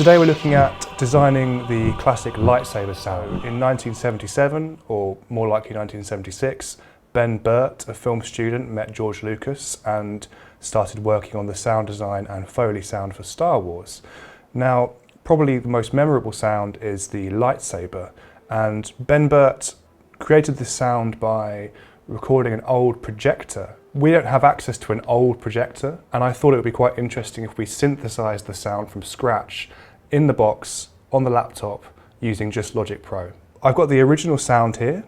Today we're looking at designing the classic lightsaber sound. In 1977, or more likely 1976, Ben Burtt, a film student, met George Lucas and started working on the sound design and Foley sound for Star Wars. Now, probably the most memorable sound is the lightsaber, and Ben Burtt created this sound by recording an old projector. We don't have access to an old projector, and I thought it would be quite interesting if we synthesized the sound from scratch in the box on the laptop using just Logic Pro. I've got the original sound here.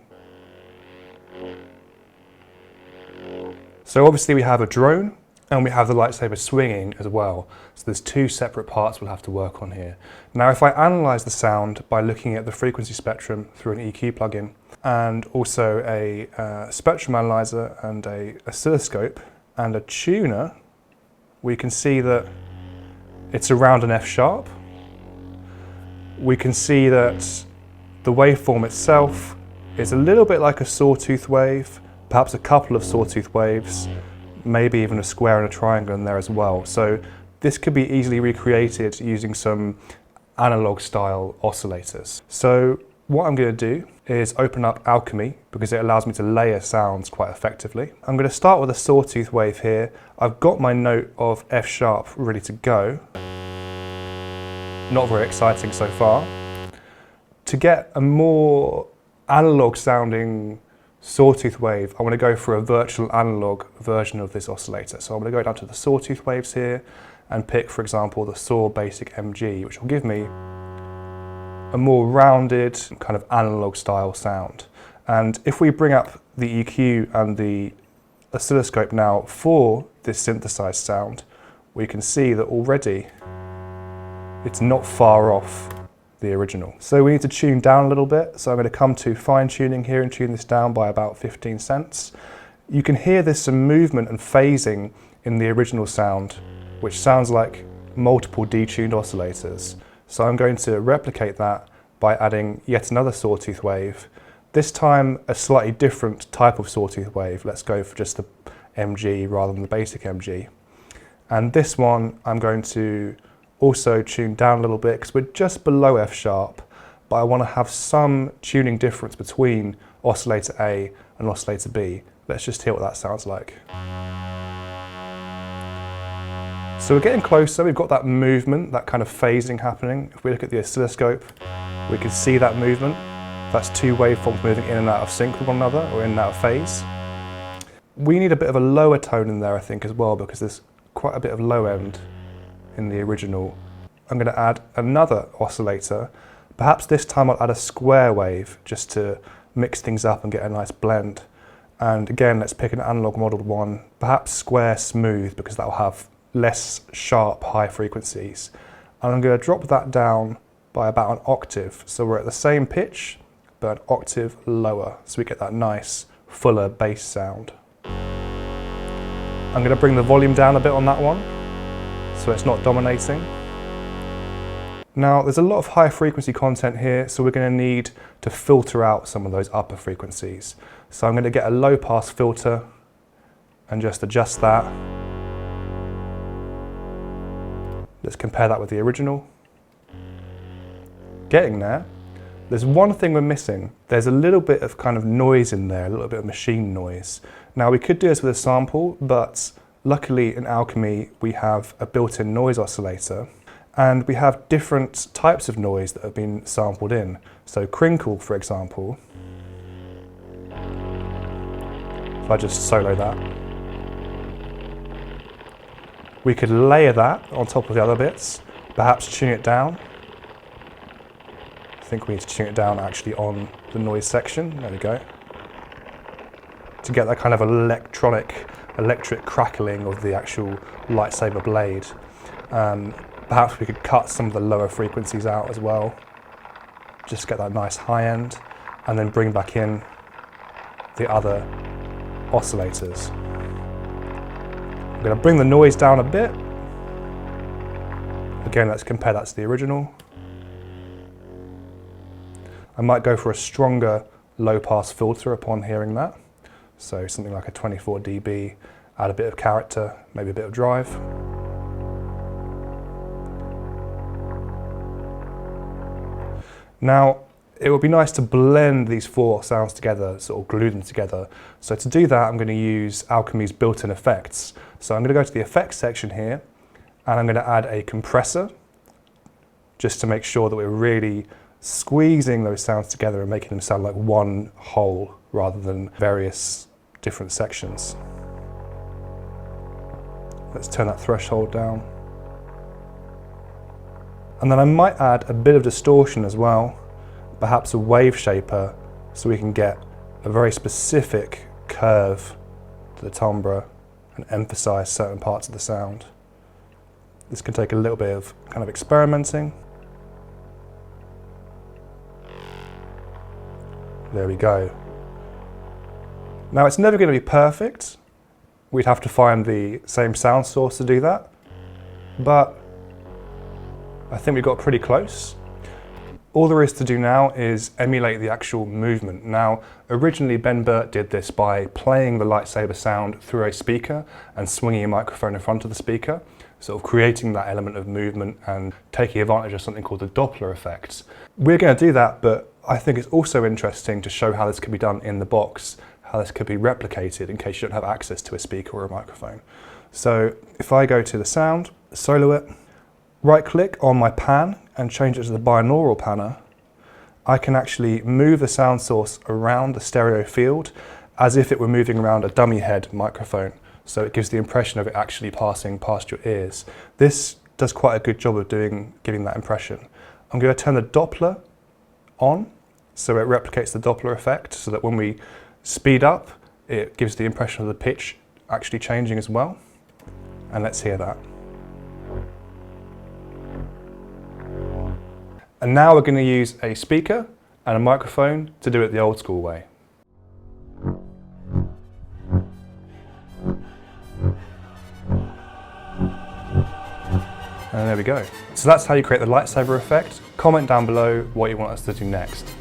So obviously we have a drone and we have the lightsaber swinging as well. So there's two separate parts we'll have to work on here. Now if I analyze the sound by looking at the frequency spectrum through an EQ plugin and also a spectrum analyzer and a oscilloscope and a tuner, we can see that it's around an F sharp. We can see that the waveform itself is a little bit like a sawtooth wave, perhaps a couple of sawtooth waves, maybe even a square and a triangle in there as well. So this could be easily recreated using some analog style oscillators. So what I'm going to do is open up Alchemy because it allows me to layer sounds quite effectively. I'm going to start with a sawtooth wave here. I've got my note of F sharp ready to go. Not very exciting so far. To get a more analog sounding sawtooth wave, I want to go for a virtual analog version of this oscillator. So I'm going to go down to the sawtooth waves here and pick, for example, the Saw Basic MG, which will give me a more rounded kind of analog style sound. And if we bring up the EQ and the oscilloscope now for this synthesized sound, we can see that already it's not far off the original. So we need to tune down a little bit. So I'm going to come to fine tuning here and tune this down by about 15 cents. You can hear there's some movement and phasing in the original sound, which sounds like multiple detuned oscillators. So I'm going to replicate that by adding yet another sawtooth wave. This time a slightly different type of sawtooth wave. Let's go for just the MG rather than the basic MG. And this one I'm going to also tune down a little bit because we're just below F sharp, but I want to have some tuning difference between oscillator A and oscillator B. Let's just hear what that sounds like. So we're getting closer, we've got that movement, that kind of phasing happening. If we look at the oscilloscope, we can see that movement. That's two waveforms moving in and out of sync with one another, or in and out of phase. We need a bit of a lower tone in there, I think, as well, because there's quite a bit of low end in the original. I'm going to add another oscillator. Perhaps this time I'll add a square wave just to mix things up and get a nice blend. And again, let's pick an analog modeled one, perhaps square smooth, because that will have less sharp high frequencies. And I'm going to drop that down by about an octave. So we're at the same pitch, but an octave lower. So we get that nice, fuller bass sound. I'm going to bring the volume down a bit on that one, so it's not dominating. Now there's a lot of high frequency content here, so we're going to need to filter out some of those upper frequencies. So I'm going to get a low pass filter and just adjust that. Let's compare that with the original. Getting there. There's one thing we're missing. There's a little bit of kind of noise in there, a little bit of machine noise. Now we could do this with a sample, but luckily in Alchemy we have a built-in noise oscillator, and we have different types of noise that have been sampled in. So crinkle, for example, if I just solo that, we could layer that on top of the other bits, perhaps tune it down. I think we need to tune it down actually on the noise section. There we go. To get that kind of electric crackling of the actual lightsaber blade. Perhaps we could cut some of the lower frequencies out as well. Just get that nice high end, and then bring back in the other oscillators. I'm going to bring the noise down a bit. Again, let's compare that to the original. I might go for a stronger low pass filter upon hearing that. So something like a 24 dB, add a bit of character, maybe a bit of drive. Now, it would be nice to blend these 4 sounds together, sort of glue them together. So to do that, I'm going to use Alchemy's built-in effects. So I'm going to go to the effects section here, and I'm going to add a compressor, just to make sure that we're really squeezing those sounds together and making them sound like one whole, rather than various different sections. Let's turn that threshold down. And then I might add a bit of distortion as well, perhaps a wave shaper, so we can get a very specific curve to the timbre and emphasize certain parts of the sound. This can take a little bit of kind of experimenting. There we go. Now, it's never going to be perfect. We'd have to find the same sound source to do that, but I think we got pretty close. All there is to do now is emulate the actual movement. Now, originally Ben Burt did this by playing the lightsaber sound through a speaker and swinging a microphone in front of the speaker, sort of creating that element of movement and taking advantage of something called the Doppler effect. We're going to do that, but I think it's also interesting to show how this can be done in the box, how this could be replicated in case you don't have access to a speaker or a microphone. So if I go to the sound, solo it, right click on my pan and change it to the binaural panner, I can actually move the sound source around the stereo field as if it were moving around a dummy head microphone. So it gives the impression of it actually passing past your ears. This does quite a good job of giving that impression. I'm going to turn the Doppler on, so it replicates the Doppler effect, so that when we speed up, it gives the impression of the pitch actually changing as well. And let's hear that. And now we're going to use a speaker and a microphone to do it the old school way. And there we go. So that's how you create the lightsaber effect. Comment down below what you want us to do next.